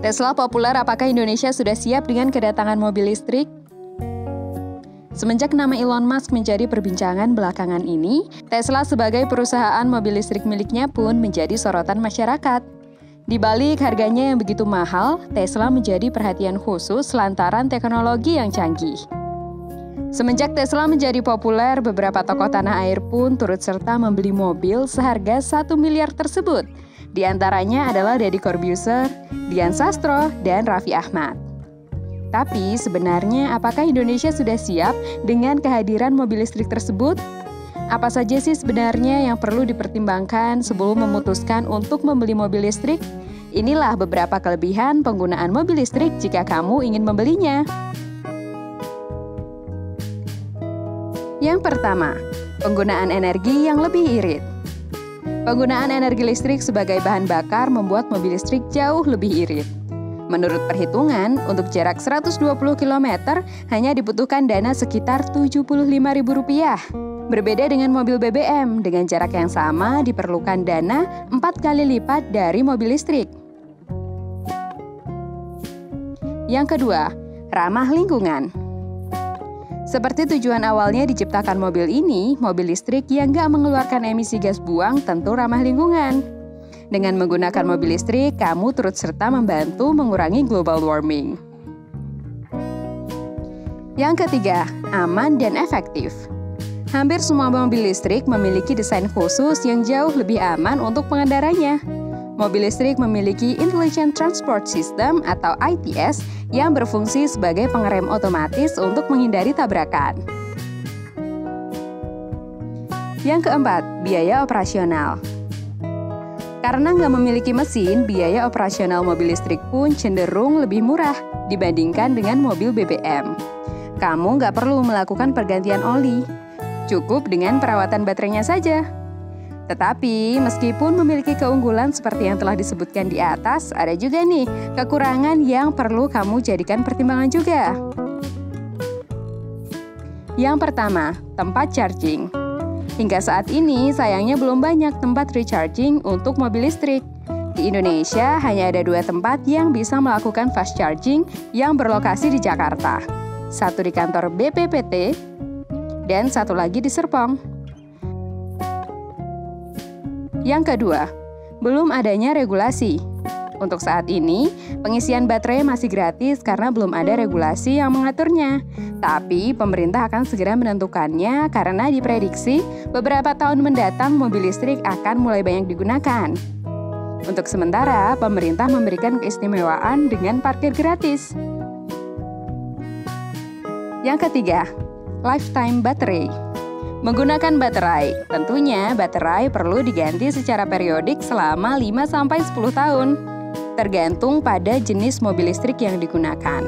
Tesla populer, apakah Indonesia sudah siap dengan kedatangan mobil listrik? Semenjak nama Elon Musk menjadi perbincangan belakangan ini, Tesla sebagai perusahaan mobil listrik miliknya pun menjadi sorotan masyarakat. Di balik harganya yang begitu mahal, Tesla menjadi perhatian khusus lantaran teknologi yang canggih. Semenjak Tesla menjadi populer, beberapa tokoh tanah air pun turut serta membeli mobil seharga 1 miliar tersebut. Di antaranya adalah Deddy Corbuzier, Dian Sastro, dan Raffi Ahmad. Tapi sebenarnya apakah Indonesia sudah siap dengan kehadiran mobil listrik tersebut? Apa saja sih sebenarnya yang perlu dipertimbangkan sebelum memutuskan untuk membeli mobil listrik? Inilah beberapa kelebihan penggunaan mobil listrik jika kamu ingin membelinya. Yang pertama, penggunaan energi yang lebih irit. Penggunaan energi listrik sebagai bahan bakar membuat mobil listrik jauh lebih irit. Menurut perhitungan, untuk jarak 120 km hanya dibutuhkan dana sekitar Rp75.000. Berbeda dengan mobil BBM, dengan jarak yang sama diperlukan dana 4 kali lipat dari mobil listrik. Yang kedua, ramah lingkungan. Seperti tujuan awalnya diciptakan mobil ini, mobil listrik yang nggak mengeluarkan emisi gas buang tentu ramah lingkungan. Dengan menggunakan mobil listrik, kamu turut serta membantu mengurangi global warming. Yang ketiga, aman dan efektif. Hampir semua mobil listrik memiliki desain khusus yang jauh lebih aman untuk pengendaranya. Mobil listrik memiliki Intelligent Transport System atau ITS yang berfungsi sebagai pengerem otomatis untuk menghindari tabrakan. Yang keempat, biaya operasional. Karena nggak memiliki mesin, biaya operasional mobil listrik pun cenderung lebih murah dibandingkan dengan mobil BBM. Kamu nggak perlu melakukan pergantian oli, cukup dengan perawatan baterainya saja. Tetapi, meskipun memiliki keunggulan seperti yang telah disebutkan di atas, ada juga nih kekurangan yang perlu kamu jadikan pertimbangan juga. Yang pertama, tempat charging. Hingga saat ini, sayangnya belum banyak tempat recharging untuk mobil listrik. Di Indonesia, hanya ada 2 tempat yang bisa melakukan fast charging yang berlokasi di Jakarta. Satu di kantor BPPT, dan satu lagi di Serpong. Yang kedua, belum adanya regulasi. Untuk saat ini, pengisian baterai masih gratis karena belum ada regulasi yang mengaturnya. Tapi, pemerintah akan segera menentukannya karena diprediksi beberapa tahun mendatang mobil listrik akan mulai banyak digunakan. Untuk sementara, pemerintah memberikan keistimewaan dengan parkir gratis. Yang ketiga, lifetime baterai. Menggunakan baterai, tentunya baterai perlu diganti secara periodik selama 5-10 tahun, tergantung pada jenis mobil listrik yang digunakan.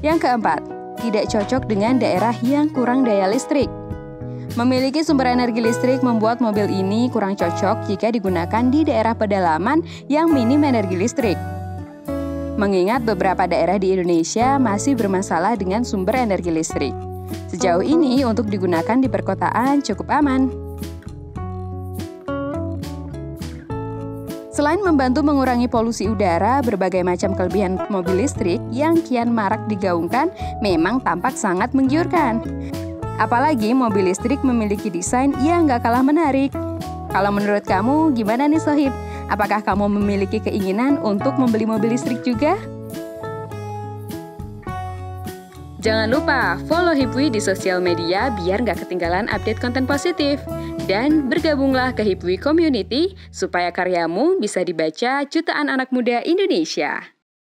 Yang keempat, tidak cocok dengan daerah yang kurang daya listrik. Memiliki sumber energi listrik membuat mobil ini kurang cocok jika digunakan di daerah pedalaman yang minim energi listrik. Mengingat beberapa daerah di Indonesia masih bermasalah dengan sumber energi listrik. Sejauh ini, untuk digunakan di perkotaan cukup aman. Selain membantu mengurangi polusi udara, berbagai macam kelebihan mobil listrik yang kian marak digaungkan memang tampak sangat menggiurkan. Apalagi mobil listrik memiliki desain yang gak kalah menarik. Kalau menurut kamu, gimana nih Sohib? Apakah kamu memiliki keinginan untuk membeli mobil listrik juga? Jangan lupa follow Hipwi di sosial media biar nggak ketinggalan update konten positif. Dan bergabunglah ke Hipwi Community supaya karyamu bisa dibaca jutaan anak muda Indonesia.